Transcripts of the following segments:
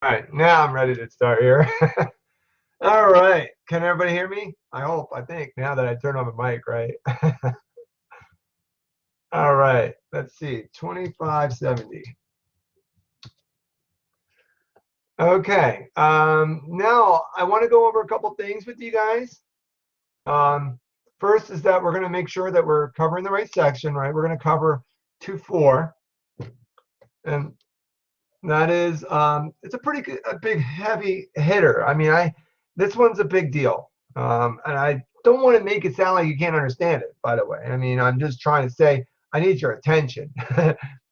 All right, now I'm ready to start here. All right, can everybody hear me? I hope, I think, now that I turn on the mic, right? All right, let's see, 2570. Okay, now I want to go over a couple things with you guys. Um, First is that we're going to make sure that we're covering the right section, right? We're going to cover 2-4, and that is, it's a big heavy hitter. I mean, this one's a big deal. And I don't want to make it sound like you can't understand it, by the way. I mean, I'm just trying to say, I need your attention.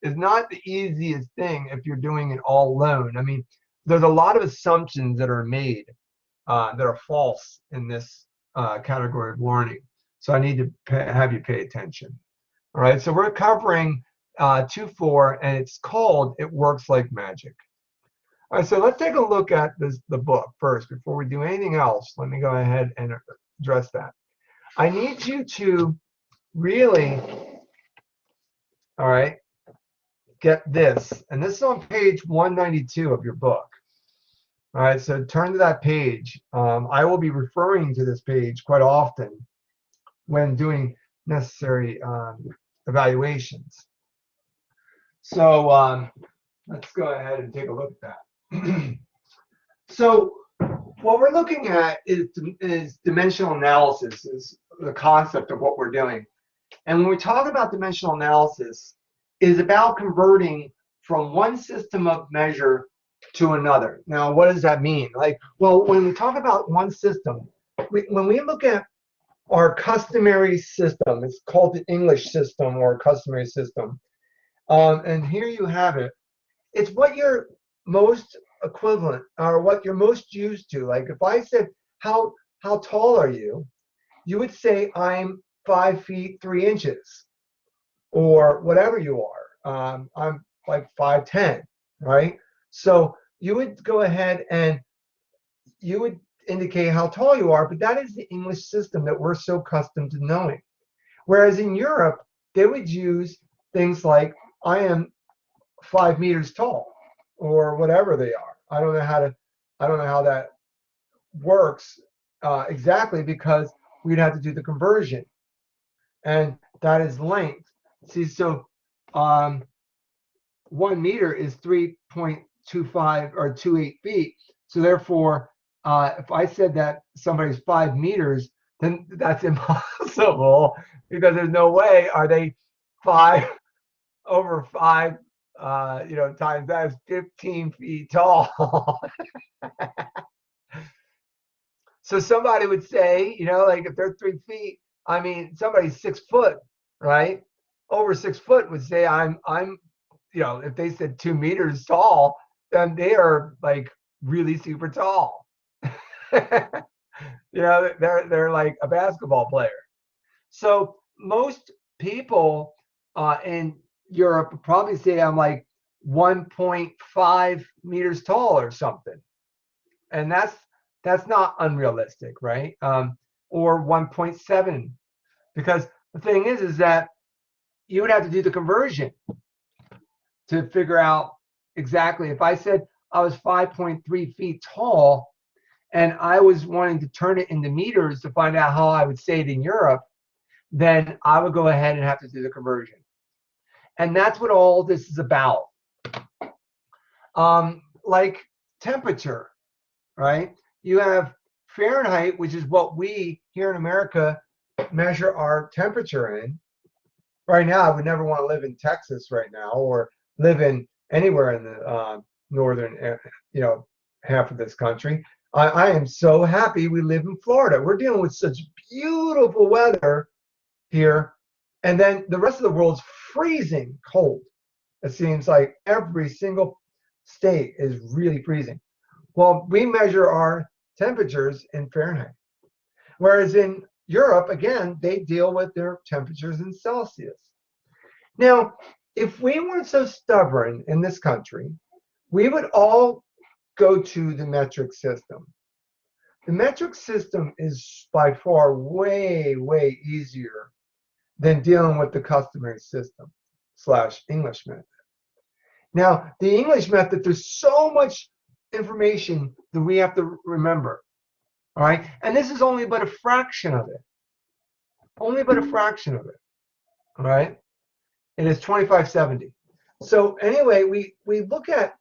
It's not the easiest thing if you're doing it all alone. I mean, there's a lot of assumptions that are made that are false in this category of learning. So I need to have you pay attention. All right, so we're covering 2-4, and it's called It Works Like Magic. All right, so let's take a look at the book first before we do anything else. Let me go ahead and address that. I need you to really, all right, get this. And this is on page 192 of your book. All right, so turn to that page. I will be referring to this page quite often when doing necessary evaluations. So let's go ahead and take a look at that. So what we're looking at is dimensional analysis, is the concept of what we're doing. And when we talk about dimensional analysis, it is about converting from one system of measure to another. Now, what does that mean? Like, well, when we talk about one system, when we look at our customary system, it's called the English system or customary system. And here you have it. It's what you're most equivalent or what you're most used to. Like if I said, how tall are you? You would say I'm 5 feet 3 inches or whatever you are. I'm like 5'10", right? So you would go ahead and you would indicate how tall you are, but that is the English system that we're so accustomed to knowing. Whereas in Europe, they would use things like I am 5 meters tall or whatever they are. I don't know how that works exactly because we'd have to do the conversion, and that is length. See, so 1 meter is 3.25 or 28 feet. So therefore, if I said that somebody's 5 meters, then that's impossible because there's no way are they 5 over 5 times that is 15 feet tall. So somebody would say, like if they're 3 feet, I mean, somebody's 6 foot, right? Over 6 foot would say, if they said 2 meters tall, then they are like really super tall. They're like a basketball player. So most people in Europe probably say I'm like 1.5 meters tall or something, and that's not unrealistic, right? Or 1.7, because the thing is that you would have to do the conversion to figure out exactly. If I said I was 5.3 feet tall and I was wanting to turn it into meters to find out how I would say it in Europe, then I would go ahead and have to do the conversion. And that's what all this is about. Like temperature, right? You have Fahrenheit, which is what we here in America measure our temperature in. Right now, I would never want to live in Texas right now or live in anywhere in the northern, half of this country. I am so happy we live in Florida. We're dealing with such beautiful weather here, and then the rest of the world's freezing cold. It seems like every single state is really freezing. Well, we measure our temperatures in Fahrenheit, whereas in Europe, again, they deal with their temperatures in Celsius. Now, if we weren't so stubborn in this country, we would all go to the metric system. The metric system is by far way, way easier than dealing with the customary system / English method. Now, the English method, there's so much information that we have to remember. All right. And this is only but a fraction of it. Only but a fraction of it. All right. And it's 2570. So anyway, we look at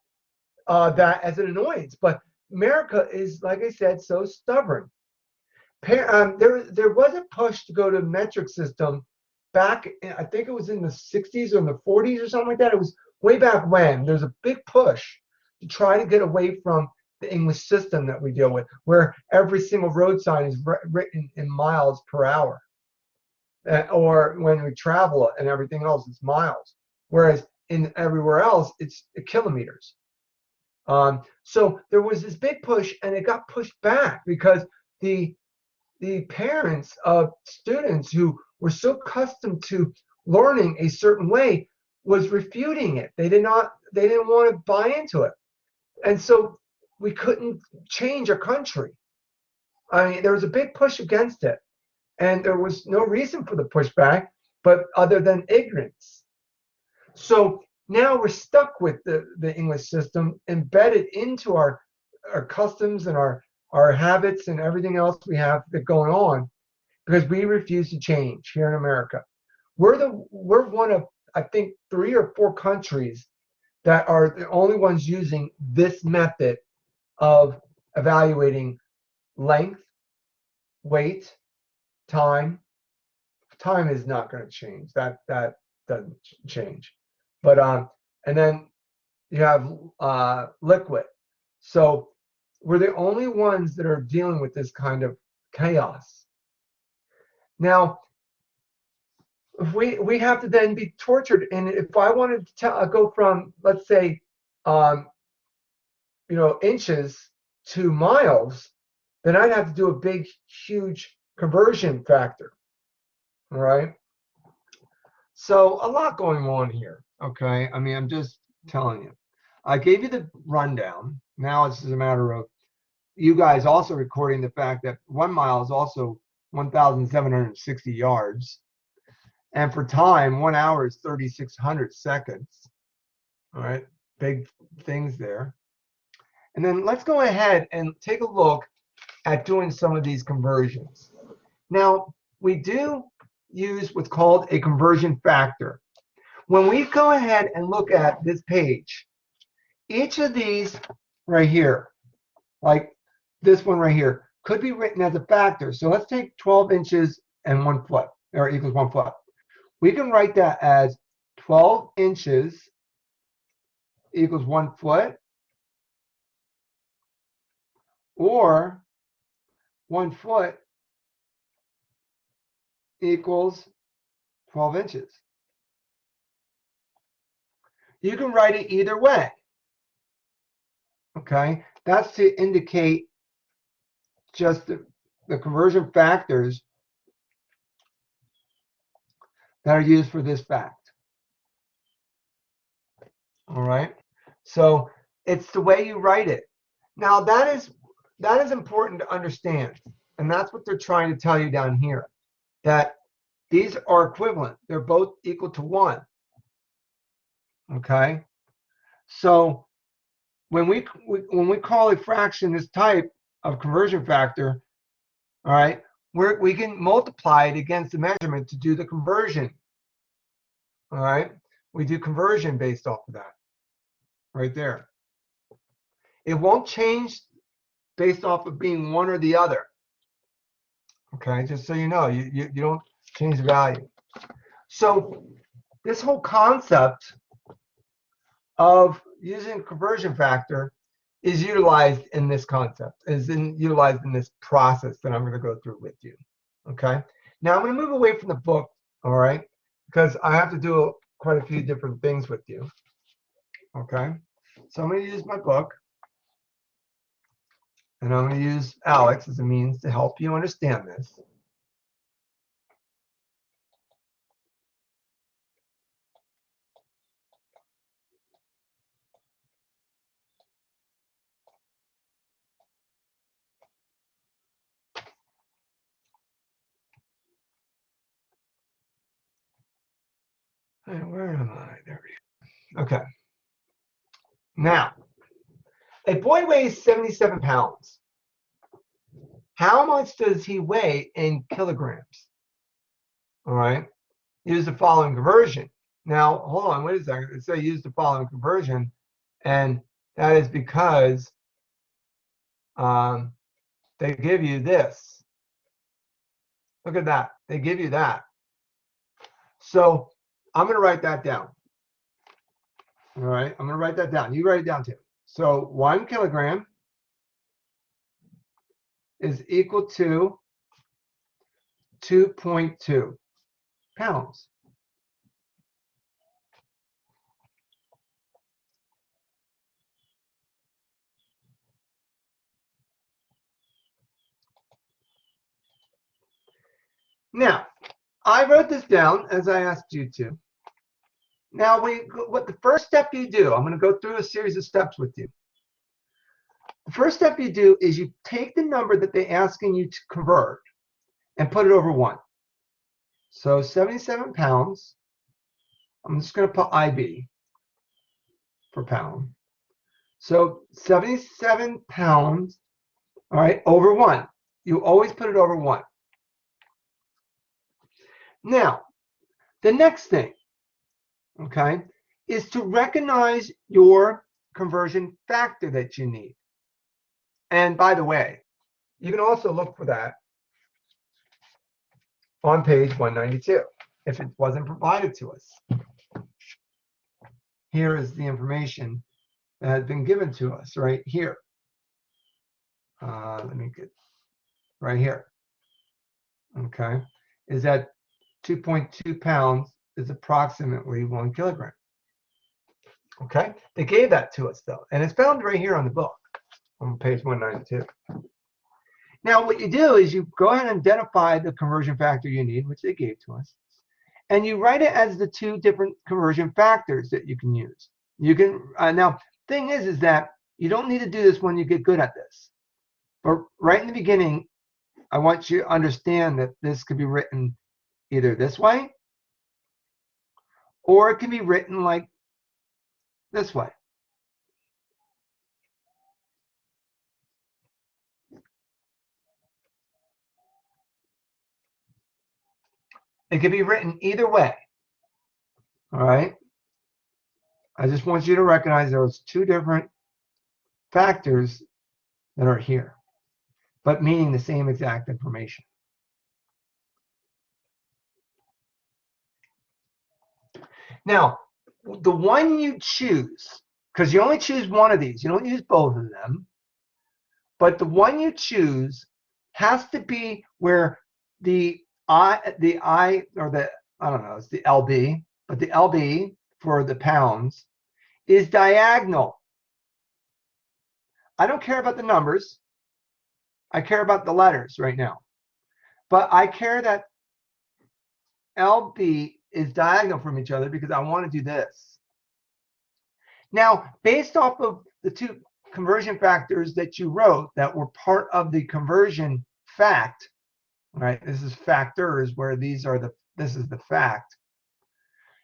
that as an annoyance, but America is, like I said, so stubborn. There was a push to go to metric system back, I think it was in the 60s or in the 40s or something like that. It was way back when. There's a big push to try to get away from the English system that we deal with, where every single road sign is written in miles per hour. Or when we travel and everything else, it's miles. Whereas in everywhere else, it's kilometers. So there was this big push, and it got pushed back because the parents of students who were so accustomed to learning a certain way was refuting it. They didn't want to buy into it. And so we couldn't change our country. I mean, there was a big push against it, and there was no reason for the pushback, but other than ignorance. So now we're stuck with the English system embedded into our customs and our habits and everything else we have that going on because we refuse to change here in America. We're one of, I think, 3 or 4 countries that are the only ones using this method of evaluating length, weight, time. Time is not going to change. That doesn't change. But and then you have liquid. So we're the only ones that are dealing with this kind of chaos. Now, if we have to then be tortured, and if I wanted to go from, let's say, inches to miles, then I'd have to do a big, huge conversion factor. All right. So a lot going on here. Okay. I mean, I'm just telling you. I gave you the rundown. Now it's just a matter of you guys also recording the fact that 1 mile is also 1,760 yards. And for time, 1 hour is 3,600 seconds. All right. Big things there. And then let's go ahead and take a look at doing some of these conversions. Now, we do use what's called a conversion factor. When we go ahead and look at this page, each of these right here, like this one right here, could be written as a factor. So let's take 12 inches and 1 foot, or equals 1 foot. We can write that as 12 inches equals 1 foot, or 1 foot equals 12 inches. You can write it either way. Okay, that's to indicate just the conversion factors that are used for this fact. All right, so it's the way you write it. Now that is important to understand, and that's what they're trying to tell you down here, that these are equivalent. They're both equal to 1. Okay, so when we call a fraction this type of conversion factor, all right, we can multiply it against the measurement to do the conversion. All right, we do conversion based off of that right there. It won't change based off of being one or the other. Okay, just so you know, you don't change the value. So this whole concept of using a conversion factor is utilized in this concept, utilized in this process that I'm going to go through with you. Okay, now I'm going to move away from the book, all right, because I have to do quite a few different things with you. Okay, so I'm going to use my book, and I'm going to use Alex as a means to help you understand this. Where am I? There we go. Okay. Now, A boy weighs 77 pounds. How much does he weigh in kilograms? All right. Use the following conversion. Now, hold on, wait a second. It says use the following conversion, and that is because they give you this. Look at that. They give you that. So I'm going to write that down. All right. I'm going to write that down. You write it down too. So 1 kilogram is equal to 2.2 pounds. Now, I wrote this down as I asked you to. Now, what the first step you do, I'm going to go through a series of steps with you. The first step you do is you take the number that they're asking you to convert and put it over 1. So 77 pounds, I'm just going to put IB for pound. So 77 pounds, all right, over 1. You always put it over 1. Now, the next thing, okay, is to recognize your conversion factor that you need. And by the way, you can also look for that on page 192 if it wasn't provided to us. Here is the information that has been given to us right here. Let me get right here. Okay, is that 2.2 pounds is approximately 1 kilogram. Okay, they gave that to us though, and it's found right here on the book on page 192. Now, what you do is you go ahead and identify the conversion factor you need, which they gave to us, and you write it as the 2 different conversion factors that you can use. You can now, thing is that you don't need to do this when you get good at this, but right in the beginning, I want you to understand that this could be written either this way, or it can be written like this way. It can be written either way. All right. I just want you to recognize those 2 different factors that are here, but meaning the same exact information. Now, the one you choose, because you only choose one of these, you don't use both of them, but the one you choose has to be where the I, or the, I don't know, it's the LB, but the LB for the pounds is diagonal. I don't care about the numbers. I care about the letters right now. But I care that LB is diagonal from each other because I want to do this. Now, based off of the 2 conversion factors that you wrote that were part of the conversion fact, right? This is factors where this is the fact.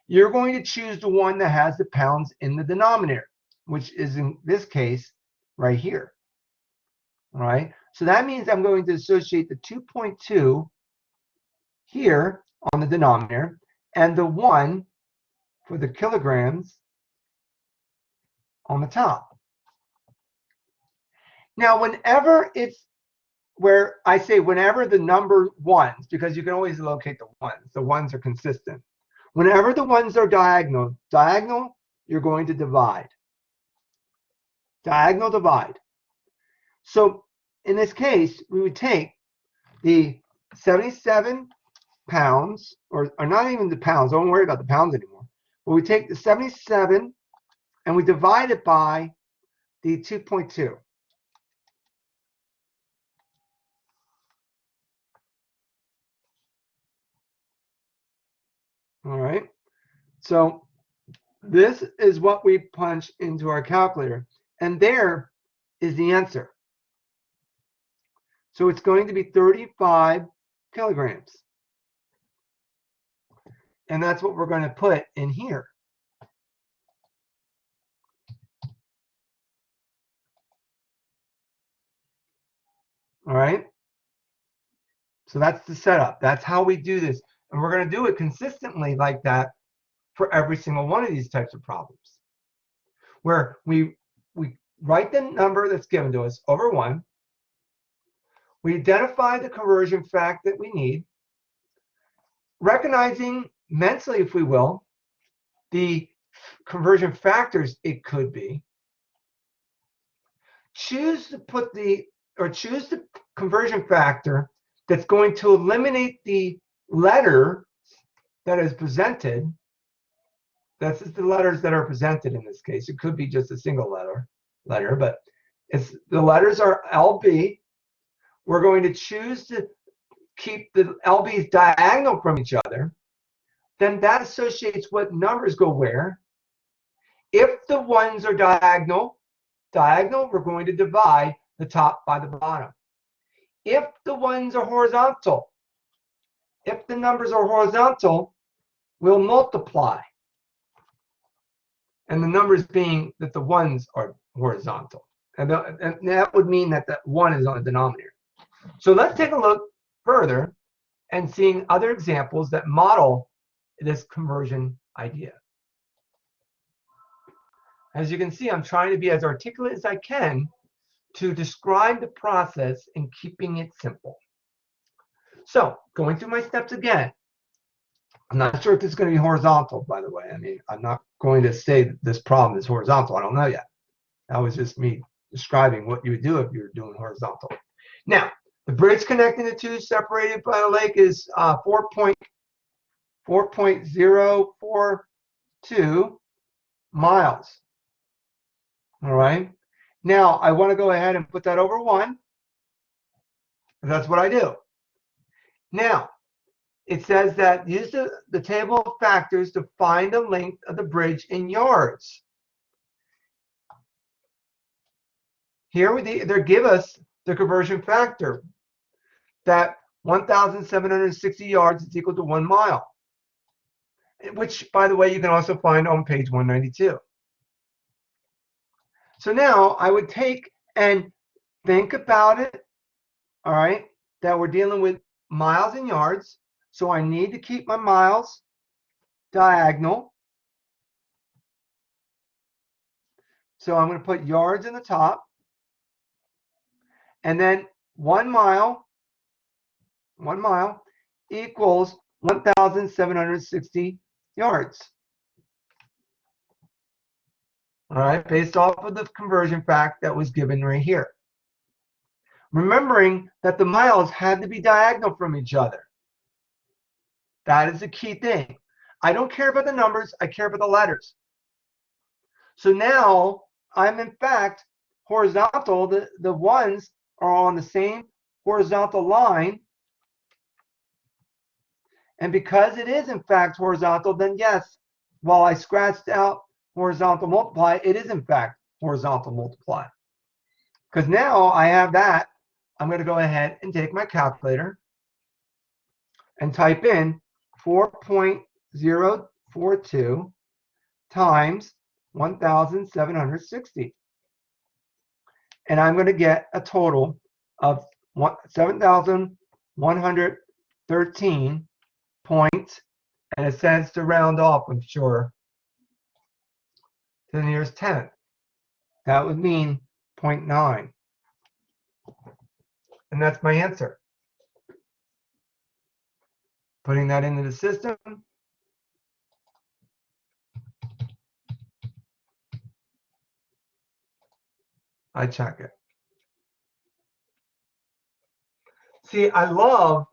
You're going to choose the one that has the pounds in the denominator, which is in this case right here. All right. So that means I'm going to associate the 2.2 here on the denominator and the 1 for the kilograms on the top. Now, whenever it's where I say whenever the number 1s, because you can always locate the 1s are consistent. Whenever the 1s are diagonal, you're going to divide. Diagonal divide. So in this case, we would take the 77 pounds, or not even the pounds, don't worry about the pounds anymore. But we take the 77 and we divide it by the 2.2. All right. So this is what we punch into our calculator. And there is the answer. So it's going to be 35 kilograms. And that's what we're going to put in here. All right. So that's the setup. That's how we do this. And we're going to do it consistently like that for every single one of these types of problems, where we write the number that's given to us over 1. We identify the conversion fact that we need, recognizing mentally, if we will, the conversion factors it could be. Choose the conversion factor that's going to eliminate the letter that is presented. That's the letters that are presented in this case. It could be just a single letter, but the letters are LB. We're going to choose to keep the LBs diagonal from each other. Then that associates what numbers go where. If the ones are diagonal, we're going to divide the top by the bottom. If the ones are horizontal, if the numbers are horizontal, we'll multiply. And the numbers being that the ones are horizontal. And that would mean that the 1 is on the denominator. So let's take a look further and seeing other examples that model this conversion idea. As you can see, I'm trying to be as articulate as I can to describe the process and keeping it simple. So going through my steps again. I'm not sure if this is going to be horizontal, by the way. I mean, I'm not going to say that this problem is horizontal. I don't know yet. That was just me describing what you would do if you were doing horizontal. Now, the bridge connecting the two separated by the lake is 4.042 miles. All right. Now, I want to go ahead and put that over 1. That's what I do. Now, it says that use the table of factors to find the length of the bridge in yards. Here they give us the conversion factor that 1,760 yards is equal to 1 mile, which, by the way, you can also find on page 192. So now I would take and think about it, all right, that we're dealing with miles and yards. So I need to keep my miles diagonal. So I'm going to put yards in the top. And then 1 mile equals 1,760 yards. All right, based off of the conversion fact that was given right here. Remembering that the miles had to be diagonal from each other. That is the key thing. I don't care about the numbers, I care about the letters. So now I'm in fact horizontal. The ones are on the same horizontal line. And because it is in fact horizontal, then yes, while I scratched out horizontal multiply, it is in fact horizontal multiply. Because now I have that, I'm going to go ahead and take my calculator and type in 4.042 times 1,760. And I'm going to get a total of 7,113 points. And it says to round off, I'm sure, to the nearest tenth. That would mean 0.9. And that's my answer. Putting that into the system. I check it. See, I love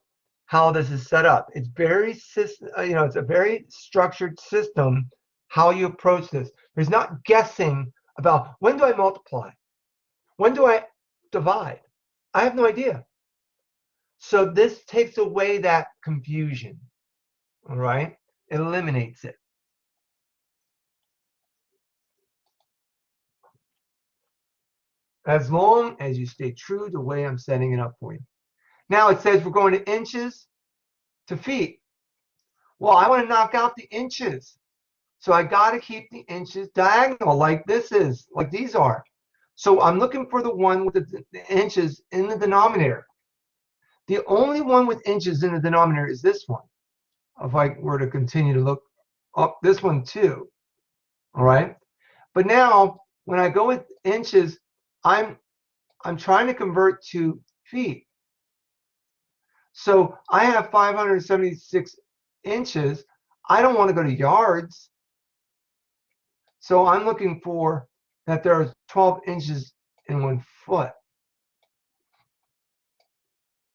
how this is set up. It's very, it's a very structured system how you approach this. There's not guessing about when do I multiply? When do I divide? I have no idea. So this takes away that confusion, all right? It eliminates it. As long as you stay true to the way I'm setting it up for you. Now it says we're going to inches to feet. Well, I want to knock out the inches. So I got to keep the inches diagonal like this is, like these are. So I'm looking for the one with the inches in the denominator. The only one with inches in the denominator is this one. If I were to continue to look up, this one too. All right. But now when I go with inches, I'm trying to convert to feet. So I have 576 inches. I don't want to go to yards. So I'm looking for that there's 12 inches in 1 foot.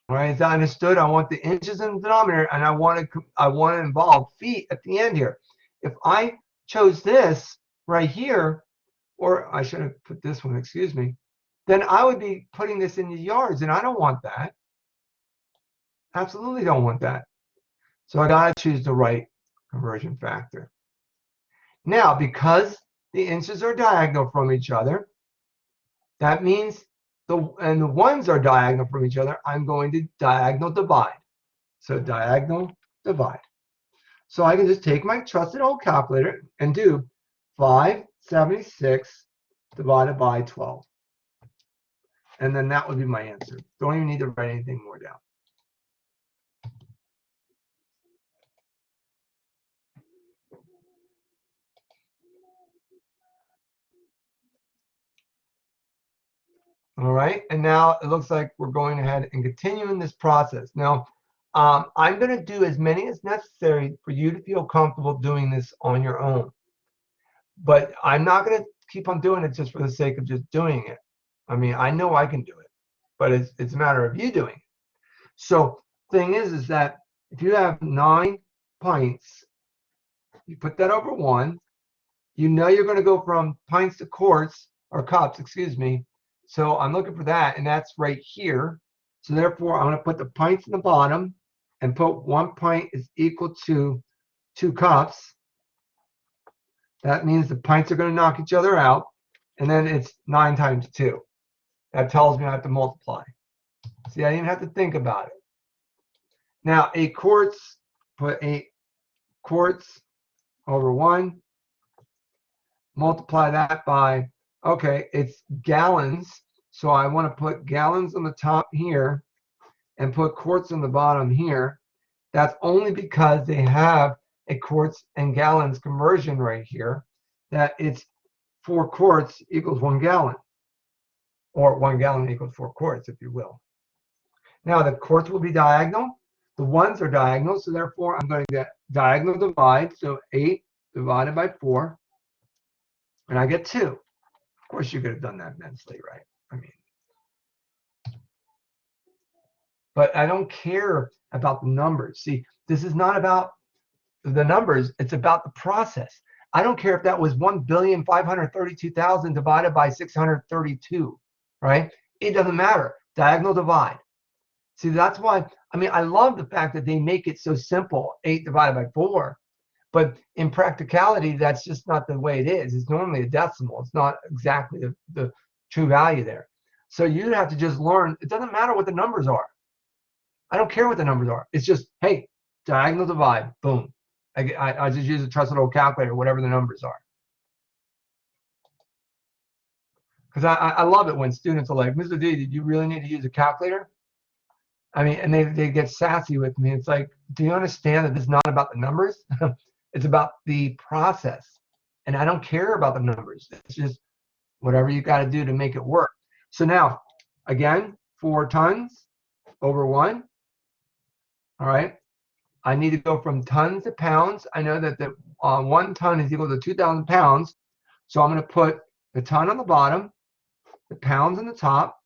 All right, is that understood? I want the inches in the denominator, and I want to involve feet at the end here. If I chose this right here, or I should have put this one, excuse me, then I would be putting this into yards, and I don't want that. Absolutely don't want that. So I got to choose the right conversion factor. Now, because the inches are diagonal from each other, that means the ones are diagonal from each other, I'm going to diagonal divide. So diagonal divide. So I can just take my trusted old calculator and do 576 divided by 12. And then that would be my answer. Don't even need to write anything more down. All right, and now it looks like we're going ahead and continuing this process. Now, I'm going to do as many as necessary for you to feel comfortable doing this on your own. But I'm not going to keep on doing it just for the sake of just doing it. I mean, I know I can do it, but it's a matter of you doing it. So thing is that if you have 9 pints, you put that over 1, you know you're going to go from pints to quarts, or cups, excuse me. So I'm looking for that, and that's right here. So therefore, I'm going to put the pints in the bottom and put 1 pint is equal to 2 cups. That means the pints are going to knock each other out, and then it's 9 times 2. That tells me I have to multiply. See, I didn't have to think about it. Now, 8 quarts, put 8 quarts over 1. Multiply that by, okay, it's gallons. So I want to put gallons on the top here and put quarts on the bottom here. That's only because they have a quarts and gallons conversion right here, that it's 4 quarts equals 1 gallon, or 1 gallon equals 4 quarts, if you will. Now the quarts will be diagonal. The ones are diagonal, so therefore I'm going to get diagonal divide. So 8 divided by 4, and I get 2. Of course, you could have done that mentally, right? I mean, but I don't care about the numbers. See, this is not about the numbers. It's about the process. I don't care if that was 1,532,000 divided by 632, right? It doesn't matter. Diagonal divide. See, that's why, I mean, I love the fact that they make it so simple, 8 divided by 4. But in practicality, that's just not the way it is. It's normally a decimal. It's not exactly the true value there. So you have to just learn. It doesn't matter what the numbers are. I don't care what the numbers are. It's just, hey, diagonal divide, boom. I just use a trusted old calculator, whatever the numbers are. Because I love it when students are like, Mr. D, did you really need to use a calculator? I mean, and they get sassy with me. It's like, do you understand that this is not about the numbers? It's about the process. And I don't care about the numbers. It's just whatever you got to do to make it work. So now, again, 4 tons over 1. All right. I need to go from tons to pounds. I know that the 1 ton is equal to 2,000 pounds. So I'm going to put the ton on the bottom, the pounds on the top,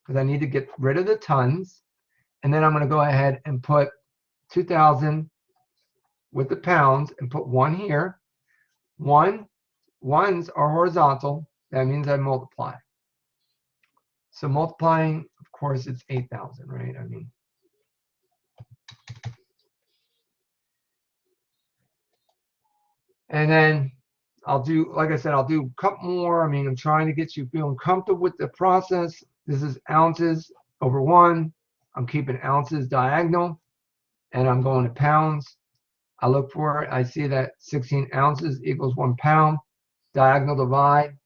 because I need to get rid of the tons. And then I'm going to go ahead and put 2,000 with the pounds and put 1 here. Ones are horizontal. That means I multiply. So multiplying, of course, it's 8,000, right? I mean, and then I'll do, like I said, I'll do a couple more. I mean, I'm trying to get you feeling comfortable with the process. This is ounces over 1. I'm keeping ounces diagonal, and I'm going to pounds. I look for it. I see that 16 ounces equals 1 pound. Diagonal divide.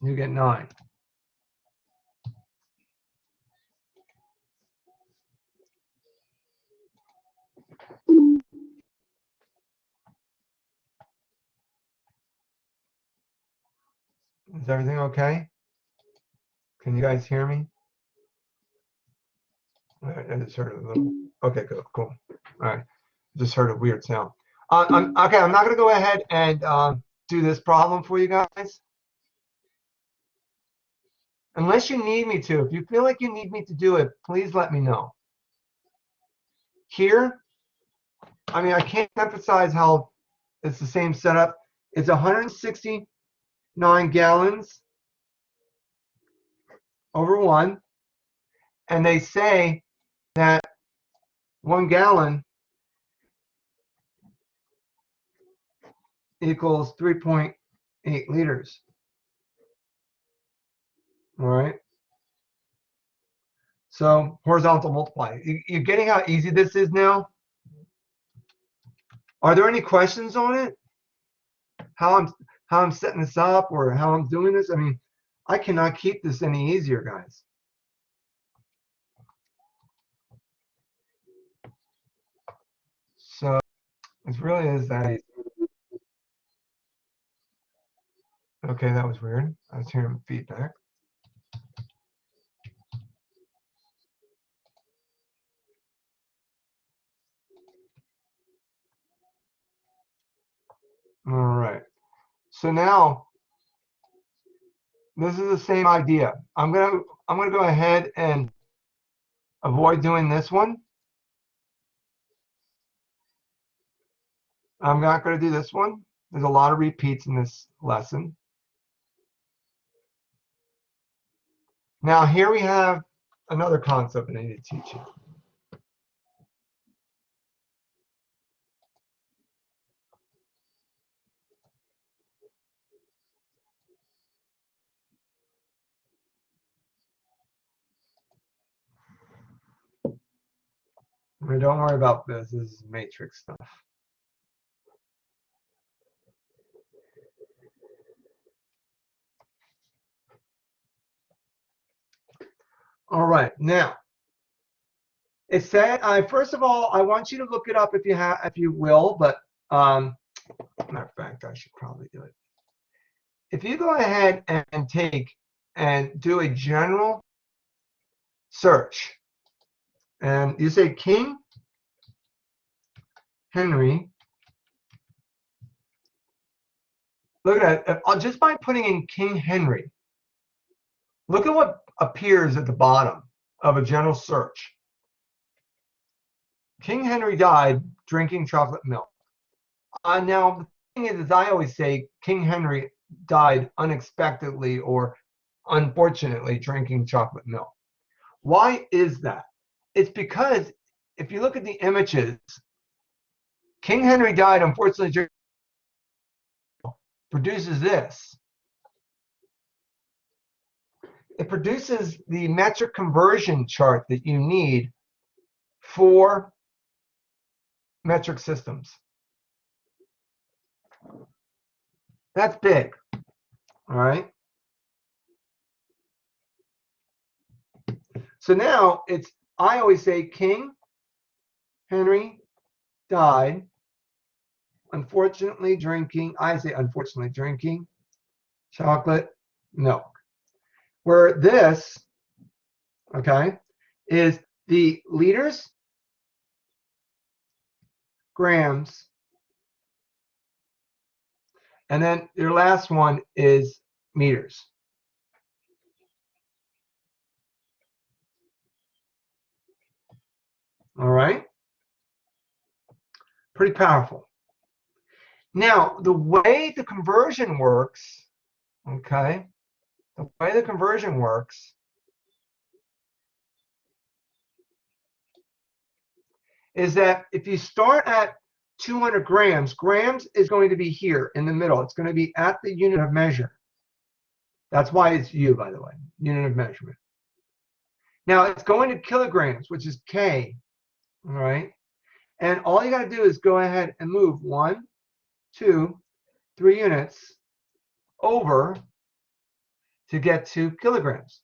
You get 9. Is everything okay? Can you guys hear me? I just heard a little. Okay, good, cool. All right, just heard a weird sound. Okay. I'm not going to go ahead and do this problem for you guys, unless you need me to. If you feel like you need me to do it, please let me know. Here, I mean, I can't emphasize how it's the same setup. It's 169 gallons over 1, and they say that 1 gallon equals 3.8 liters. All right. So horizontal multiply. You're getting how easy this is now? Are there any questions on it? How I'm setting this up or how I'm doing this? I mean, I cannot keep this any easier, guys. So it really is that easy. Okay, that was weird. I was hearing feedback. All right. So now this is the same idea. I'm gonna go ahead and avoid doing this one. I'm not going to do this one. There's a lot of repeats in this lesson. Now here we have another concept that I need to teach you. I mean, don't worry about this. This is matrix stuff. All right. Now, it said, first of all, I want you to look it up if you will, but matter of fact, I should probably do it. If you go ahead and take and do a general search, and you say King Henry, look at that. Just by putting in King Henry, look at what appears at the bottom of a general search. King Henry died drinking chocolate milk. Now, the thing is, I always say King Henry died unexpectedly or unfortunately drinking chocolate milk. Why is that? It's because if you look at the images, King Henry died unfortunately drinking produces this. It produces the metric conversion chart that you need for metric systems. That's big, all right? So now I always say King Henry died unfortunately drinking chocolate milk. Where this, okay, is the liters, grams, and then your last one is meters. All right? Pretty powerful. Now, the way the conversion works, okay, the way the conversion works is that if you start at 200 grams, grams is going to be here in the middle. It's going to be at the unit of measure. That's why it's U, by the way, unit of measurement. Now, it's going to kilograms, which is K, all right? And all you got to do is go ahead and move 1, 2, 3 units over to get to kilograms.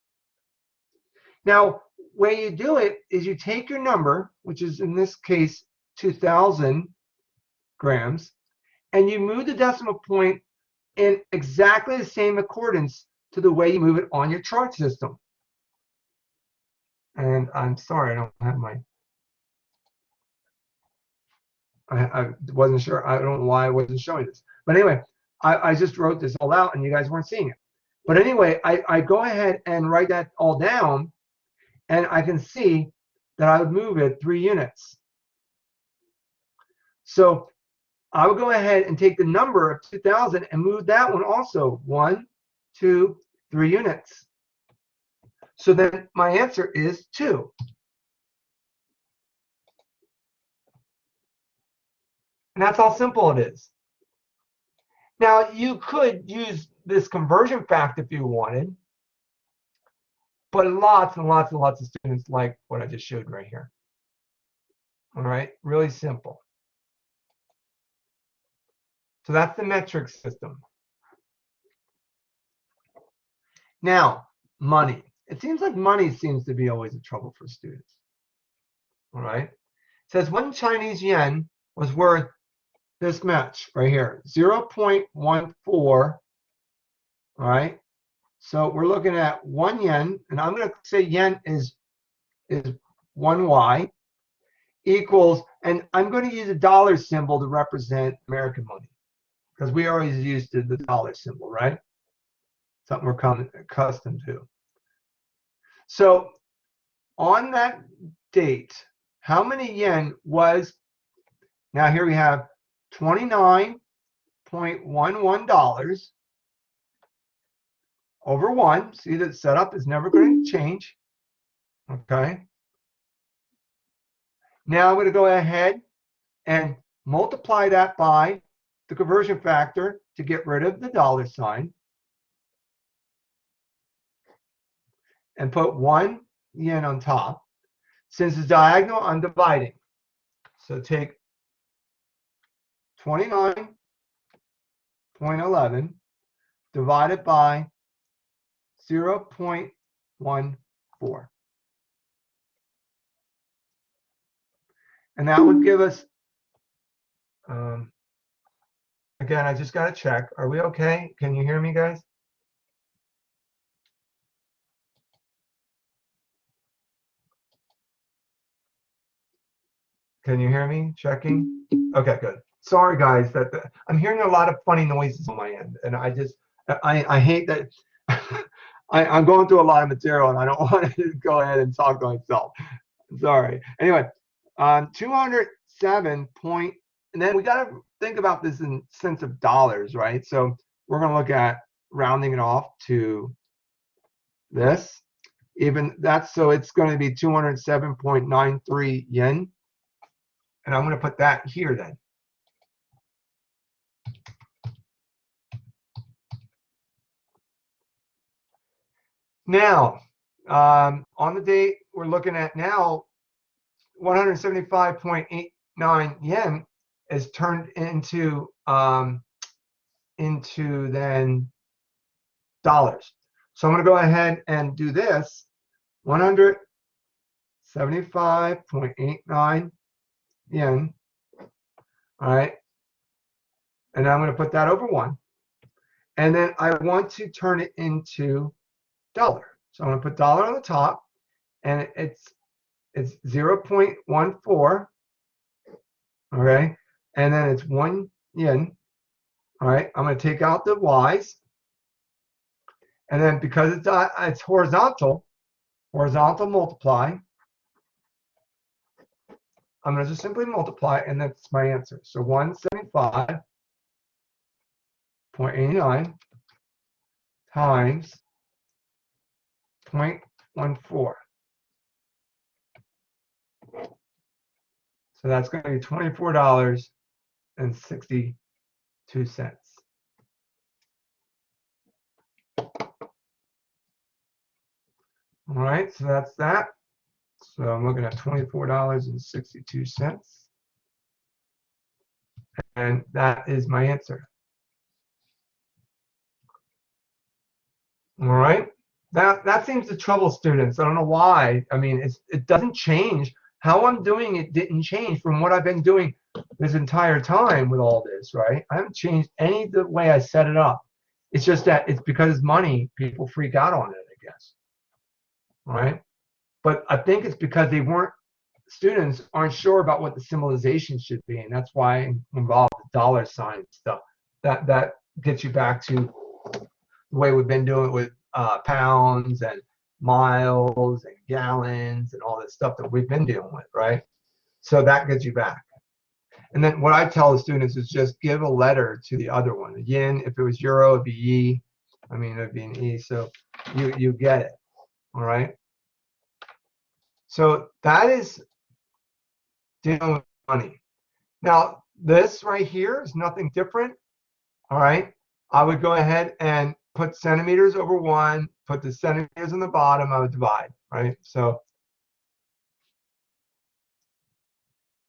Now, way you do it is you take your number, which is in this case 2,000 grams, and you move the decimal point in exactly the same accordance to the way you move it on your chart system. And I'm sorry, I don't have my, I wasn't sure, I don't know why I wasn't showing this. But anyway, I just wrote this all out and you guys weren't seeing it. But anyway, I go ahead and write that all down, and I can see that I would move it 3 units. So I would go ahead and take the number of 2,000 and move that one also 1, 2, 3 units. So then my answer is 2. And that's how simple it is. Now, you could use this conversion fact if you wanted, but lots and lots and lots of students like what I just showed right here. All right, really simple. So that's the metric system. Now, money. It seems like money seems to be always a trouble for students. All right. It says 1 Chinese yen was worth this much right here, 0.14. All right. So we're looking at 1 yen, and I'm going to say yen is 1 Y equals, and I'm going to use a dollar symbol to represent American money because we always used the dollar symbol, right? Something we're accustomed to. So on that date, how many yen was, now here we have $29.11 over 1. See, that setup is never going to change. Okay. Now I'm going to go ahead and multiply that by the conversion factor to get rid of the dollar sign and put 1 yen on top. Since it's diagonal, I'm dividing. So take 29.11 divided by 0.14. And that would give us, again, I just got to check. Are we okay? Can you hear me, guys? Can you hear me? Checking. Okay, good. Sorry, guys, that I'm hearing a lot of funny noises on my end, and I hate that. I'm going through a lot of material, and I don't want to go ahead and talk to myself. Sorry. Anyway, 207 point, and then we got to think about this in sense of dollars, right? So we're going to look at rounding it off to this. Even that's, so it's going to be 207.93 yen. And I'm going to put that here then. Now, on the date we're looking at now, 175.89 yen is turned into then dollars. So I'm going to go ahead and do this. 175.89 yen. All right. And I'm going to put that over 1. And then I want to turn it into dollar. So I'm going to put dollar on the top, and it's 0.14. Okay. And then it's 1 yen. All right. I'm going to take out the Y's. And then because it's horizontal multiply, I'm going to just simply multiply, and that's my answer. So 175.89 times 0.14. So that's going to be $24.62. All right, so that's that. So I'm looking at $24.62. And that is my answer. All right. That seems to trouble students. I don't know why. I mean, it doesn't change. How I'm doing it didn't change from what I've been doing this entire time with all this, right? I haven't changed any of the way I set it up. It's just that it's because it's money, people freak out on it, I guess. All right. But I think it's because students aren't sure about what the symbolization should be, and that's why I involve the dollar sign stuff. That gets you back to the way we've been doing it with pounds and miles and gallons and all this stuff that we've been dealing with, right? So that gets you back. And then what I tell the students is just give a letter to the other one. Yin, if it was euro, it'd be yi. I mean, it'd be an e. So you get it, all right? So that is dealing with money. Now, this right here is nothing different, all right? I would go ahead and put centimeters over 1, put the centimeters on the bottom, I would divide, right? So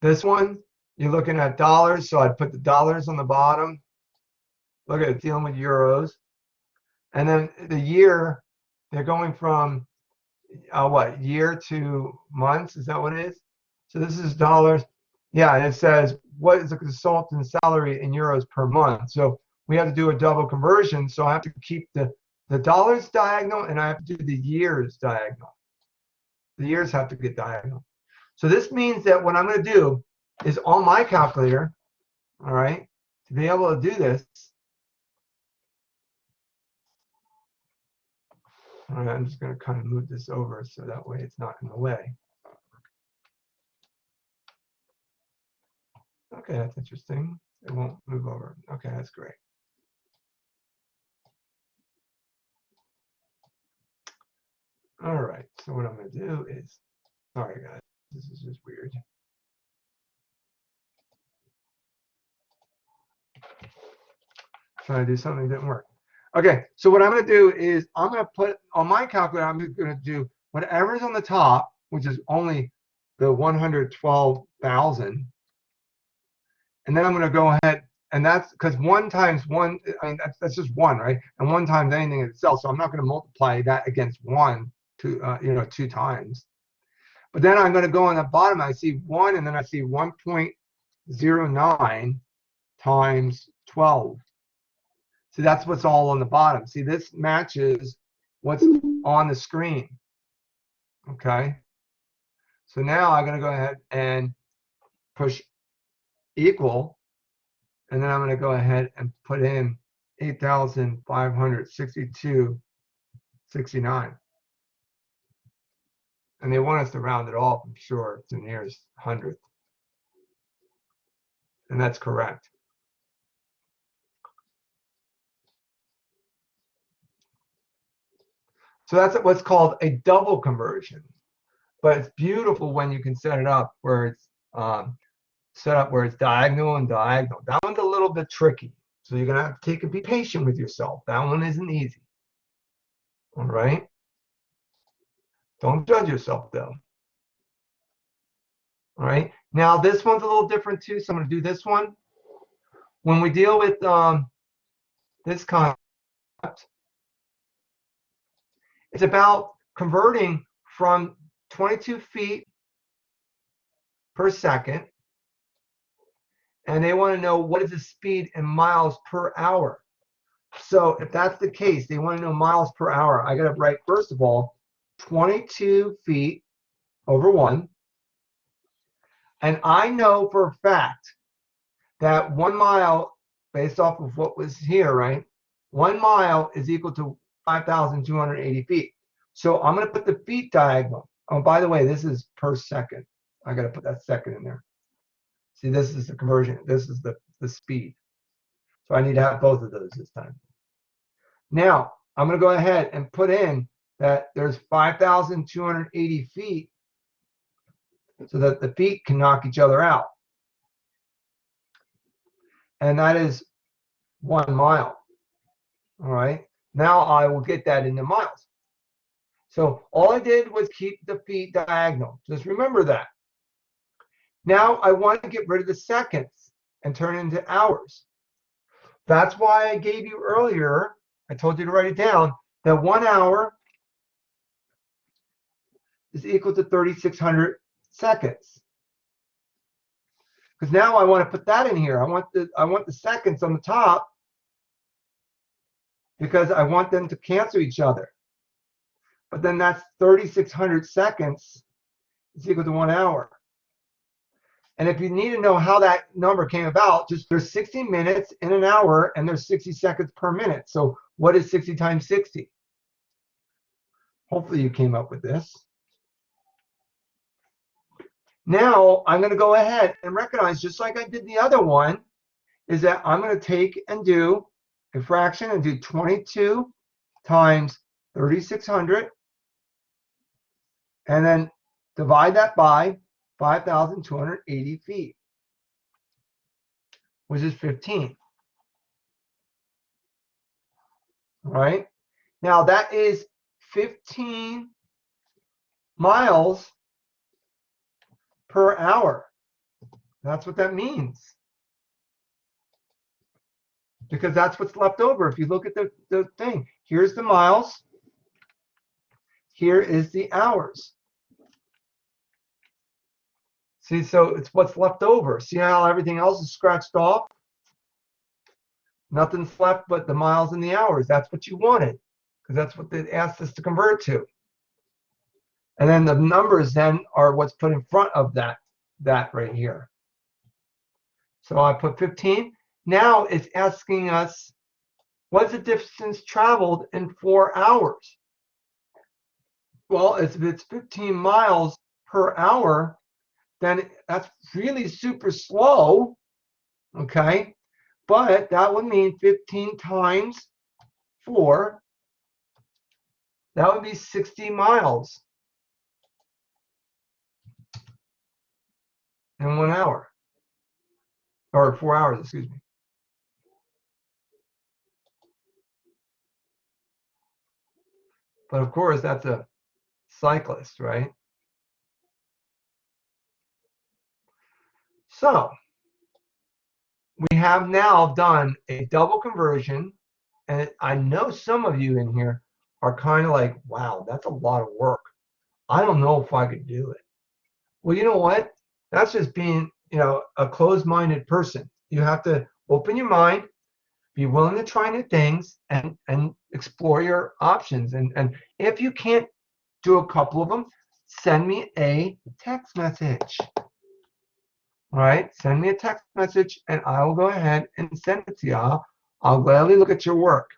this one, you're looking at dollars, so I'd put the dollars on the bottom. Look at it, dealing with euros. And then the year, they're going from, what, year to months? Is that what it is? So this is dollars. Yeah, and it says, what is the consultant's salary in euros per month? So we have to do a double conversion. So I have to keep the dollars diagonal, and I have to do the years diagonal. The years have to get diagonal. So this means that what I'm going to do is on my calculator, all right, to be able to do this, all right, I'm just going to kind of move this over so that way it's not in the way. Okay, that's interesting. It won't move over. Okay, that's great. All right, so what I'm going to do is, sorry guys, this is just weird. Trying to do something that didn't work. Okay, so what I'm going to do is I'm going to put on my calculator, I'm going to do whatever's on the top, which is only the 112,000. And then I'm going to go ahead, and that's because 1 times 1, I mean, that's just 1, right? And 1 times anything in itself. So I'm not going to multiply that against 1 2 times. But then I'm going to go on the bottom. I see 1, and then I see 1.09 times 12. See, that's what's all on the bottom. See, this matches what's on the screen. Okay. So now I'm going to go ahead and push equal, and then I'm going to go ahead and put in 8,562.69. And they want us to round it off, I'm sure, to the nearest hundredth. And that's correct. So that's what's called a double conversion. But it's beautiful when you can set it up where it's diagonal and diagonal. That one's a little bit tricky. So you're going to have to be patient with yourself. That one isn't easy. All right? Don't judge yourself, though. All right? Now, this one's a little different, too. So I'm going to do this one. When we deal with this concept, it's about converting from 22 feet per second. And they want to know what is the speed in miles per hour. So if that's the case, they want to know miles per hour. I got to write, first of all, 22 feet over 1. And I know for a fact that 1 mile, based off of what was here, right? 1 mile is equal to 5,280 feet. So I'm going to put the feet diagonal. Oh, by the way, this is per second. I got to put that second in there. See, this is the conversion. This is the speed. So I need to have both of those this time. Now, I'm going to go ahead and put in that there's 5,280 feet so that the feet can knock each other out. And that is 1 mile. All right. Now I will get that into miles. So all I did was keep the feet diagonal. Just remember that. Now I want to get rid of the seconds and turn it into hours. That's why I gave you earlier, I told you to write it down, that 1 hour is equal to 3,600 seconds. Because now I want to put that in here. I want the seconds on the top because I want them to cancel each other. But then that's 3,600 seconds is equal to 1 hour. And if you need to know how that number came about, just there's 60 minutes in an hour and there's 60 seconds per minute. So what is 60 times 60? Hopefully you came up with this. Now I'm going to go ahead and recognize, just like I did the other one, is that I'm going to take and do a fraction and do 22 times 3,600 and then divide that by 5,280 feet, which is 15. All right. Now that is 15 miles per hour. That's what that means. Because that's what's left over. If you look at the thing, here's the miles. Here is the hours. See, so it's what's left over. See how everything else is scratched off? Nothing's left but the miles and the hours. That's what you wanted, because that's what they asked us to convert to. And then the numbers then are what's put in front of that right here. So I put 15. Now it's asking us, what's the distance traveled in 4 hours? Well, if it's 15 miles per hour, then that's really super slow, okay? But that would mean 15 times 4, that would be 60 miles in 1 hour, or 4 hours, excuse me. But of course, that's a cyclist, right? So we have now done a double conversion, and I know some of you in here are kind of like, wow, that's a lot of work. I don't know if I could do it. Well, you know what? That's just being, a closed-minded person. You have to open your mind, be willing to try new things, and explore your options. And if you can't do a couple of them, send me a text message. All right, send me a text message and I will go ahead and send it to you. I'll gladly look at your work.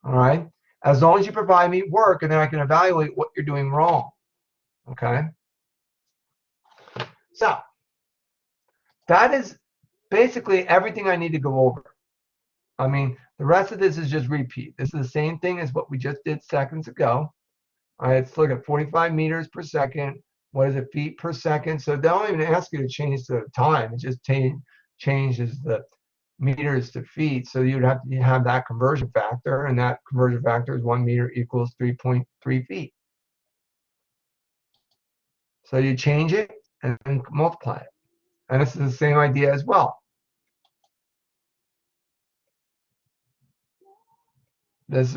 All right, as long as you provide me work and then I can evaluate what you're doing wrong. Okay, so that is basically everything I need to go over. I mean, the rest of this is just repeat. This is the same thing as what we just did seconds ago. All right, let's look at 45 meters per second. What is it, feet per second? So they don't even ask you to change the time. It just changes the meters to feet. So you'd have to have that conversion factor, and that conversion factor is 1 meter equals 3.3 feet. So you change it and multiply it. And this is the same idea as well.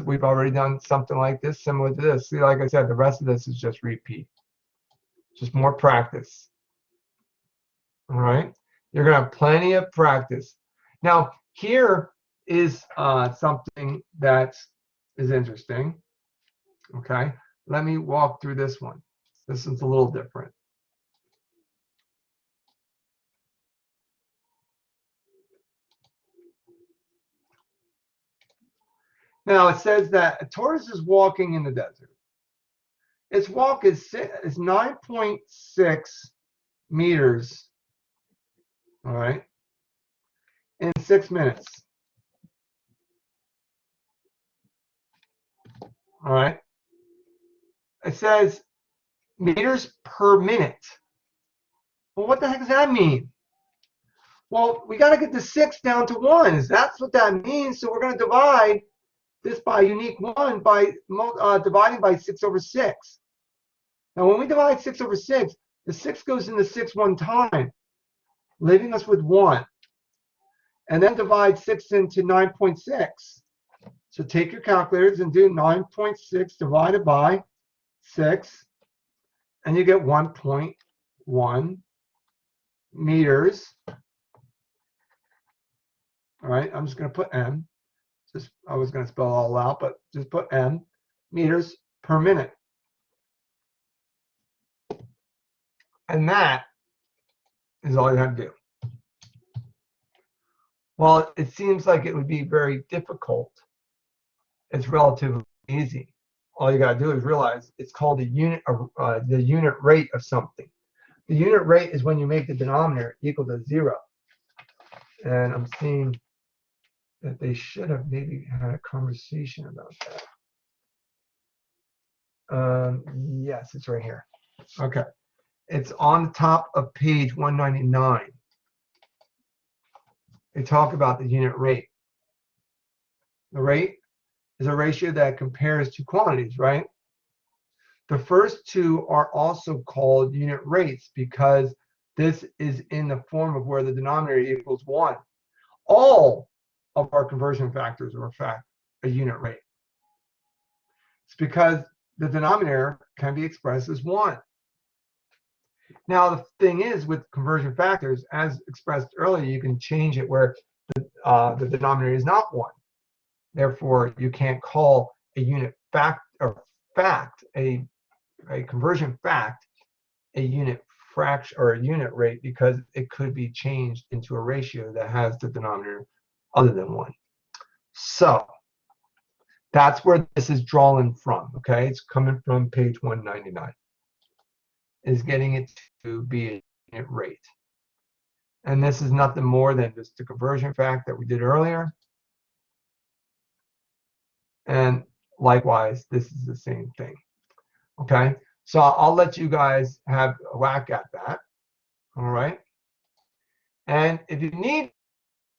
We've already done something like this, similar to this. See, like I said, the rest of this is just repeat. Just more practice. All right, you're gonna have plenty of practice. Now here is something that is interesting. Okay, let me walk through this one. This is a little different. Now it says that a tortoise is walking in the desert. Its walk is 9.6 meters. All right, in 6 minutes. All right. It says meters per minute. Well, what the heck does that mean? Well, we got to get the 6 down to 1. That's what that means. So we're going to divide this by unique 1 by dividing by 6 over 6. Now, when we divide 6 over 6, the 6 goes into 6 one time, leaving us with 1. And then divide 6 into 9.6. So take your calculators and do 9.6 divided by 6, and you get 1.1 meters. All right, I'm just going to put M. I was going to spell it all out, but just put M, meters per minute. And that is all you have to do. Well, it seems like it would be very difficult. It's relatively easy. All you got to do is realize it's called the unit rate of something. The unit rate is when you make the denominator equal to 0. And I'm seeing that they should have maybe had a conversation about that. Yes, it's right here. Okay. It's on the top of page 199. They talk about the unit rate. The rate is a ratio that compares two quantities, right? The first two are also called unit rates because this is in the form of where the denominator equals 1. All of our conversion factors are in fact a unit rate. It's because the denominator can be expressed as 1. Now the thing is with conversion factors, as expressed earlier, you can change it where the denominator is not 1. Therefore, you can't call a unit fact a conversion fact a unit fraction or a unit rate because it could be changed into a ratio that has the denominator other than 1. So that's where this is drawn from. Okay, it's coming from page 199. Is getting it to be a unit rate, and this is nothing more than just the conversion fact that we did earlier. And likewise, this is the same thing. Okay, so I'll let you guys have a whack at that. All right, and if you need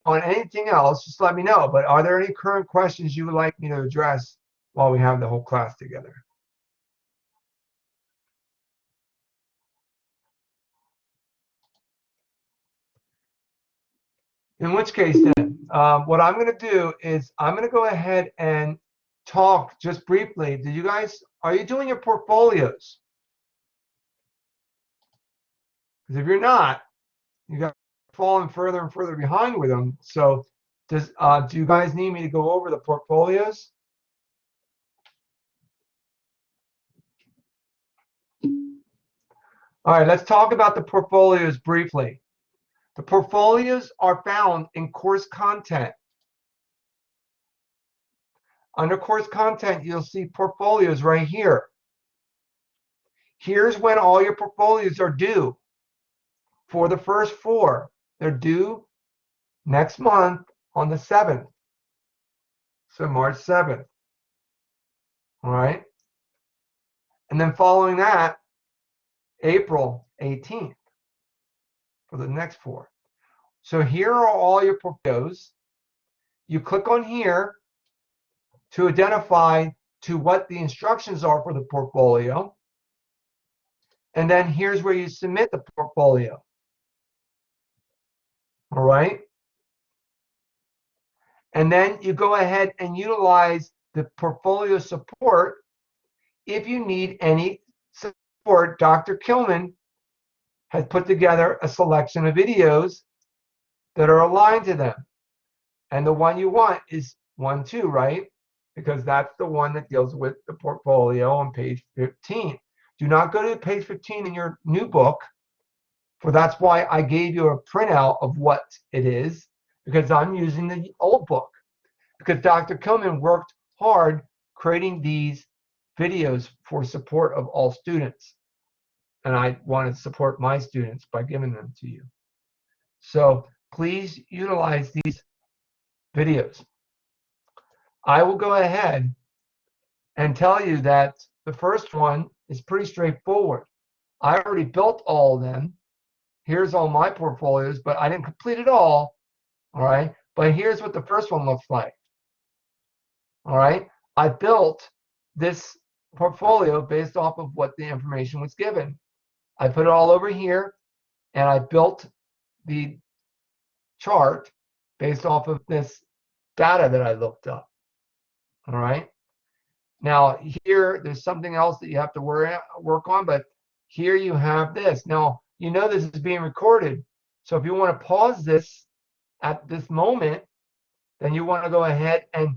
on anything else, just let me know. But are there any current questions you would like me to address while we have the whole class together? In which case then, what I'm going to do is I'm going to go ahead and talk just briefly. Are you doing your portfolios? Because if you're not, you got falling further and further behind with them. So do you guys need me to go over the portfolios? All right, let's talk about the portfolios briefly. The portfolios are found in course content. Under course content, you'll see portfolios right here. Here's when all your portfolios are due. For the first 4, they're due next month on the 7th. So March 7th. All right. And then following that, April 18th for the next 4. So here are all your portfolios. You click on here to identify to what the instructions are for the portfolio. And then here's where you submit the portfolio. All right. And then you go ahead and utilize the portfolio support. If you need any support, Dr. Kilman has put together a selection of videos that are aligned to them. And the one you want is 1, 2, right? Because that's the one that deals with the portfolio on page 15. Do not go to page 15 in your new book, for that's why I gave you a printout of what it is, because I'm using the old book. Because Dr. Kilman worked hard creating these videos for support of all students. And I want to support my students by giving them to you. So please utilize these videos. I will go ahead and tell you that the first one is pretty straightforward. I already built all of them. Here's all my portfolios, but I didn't complete it all. All right. But here's what the first one looks like. All right. I built this portfolio based off of what the information was given. I put it all over here, and I built the chart based off of this data that I looked up. All right. Now here, there's something else that you have to work on, but here you have this. Now, you know this is being recorded. So if you want to pause this at this moment, then you want to go ahead and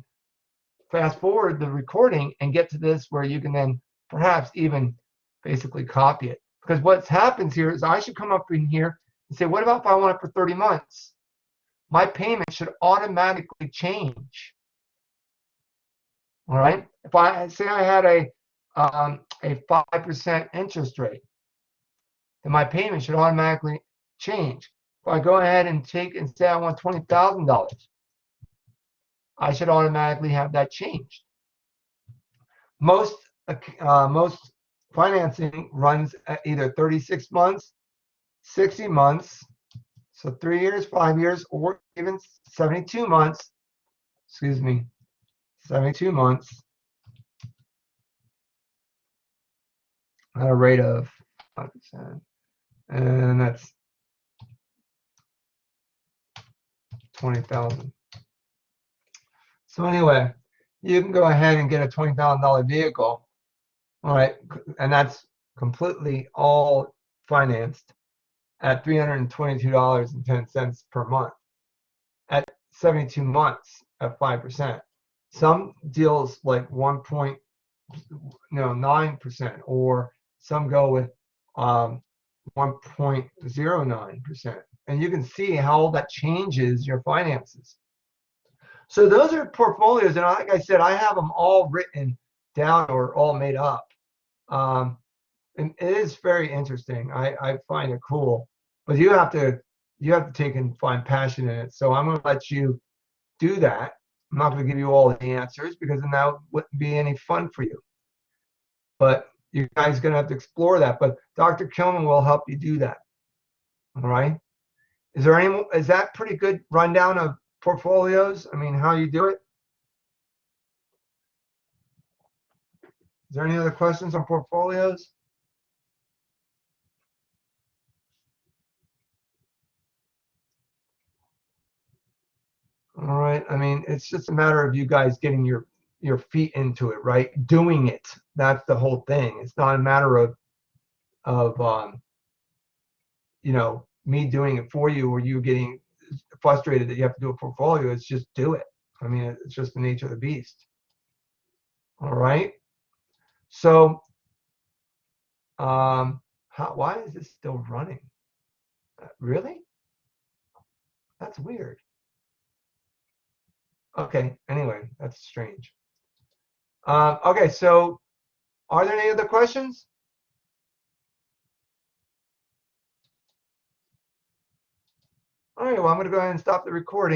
fast forward the recording and get to this where you can then perhaps even basically copy it. Because what happens here is I should come up in here and say, what about if I want it for 30 months? My payment should automatically change. All right. If I say I had a 5% interest rate, then my payment should automatically change. If I go ahead and take and say I want $20,000, I should automatically have that changed. Most financing runs at either 36 months, 60 months, so 3 years, 5 years, or even 72 months. Excuse me, 72 months at a rate of 5%, and that's 20,000. So anyway, you can go ahead and get a $20,000 vehicle, all right, and that's completely all financed at $322.10 per month at 72 months at 5%. Some deals like 1.9%, or some go with 1.09%. And you can see how that changes your finances. So those are portfolios, and like I said, I have them all written down or all made up. And it is very interesting. I find it cool, but you have to take and find passion in it. So I'm going to let you do that. I'm not going to give you all the answers because then that wouldn't be any fun for you. But you guys are going to have to explore that. But Dr. Kilman will help you do that. All right. Is that pretty good rundown of portfolios? I mean, how you do it? Is there any other questions on portfolios? All right. I mean, it's just a matter of you guys getting your feet into it, right? Doing it. That's the whole thing. It's not a matter of me doing it for you or you getting frustrated that you have to do a portfolio. It's just do it. I mean, it's just the nature of the beast. All right. So, why is this still running? Really? That's weird. Okay. Anyway, that's strange. Okay. So, are there any other questions? All right. Well, I'm going to go ahead and stop the recording.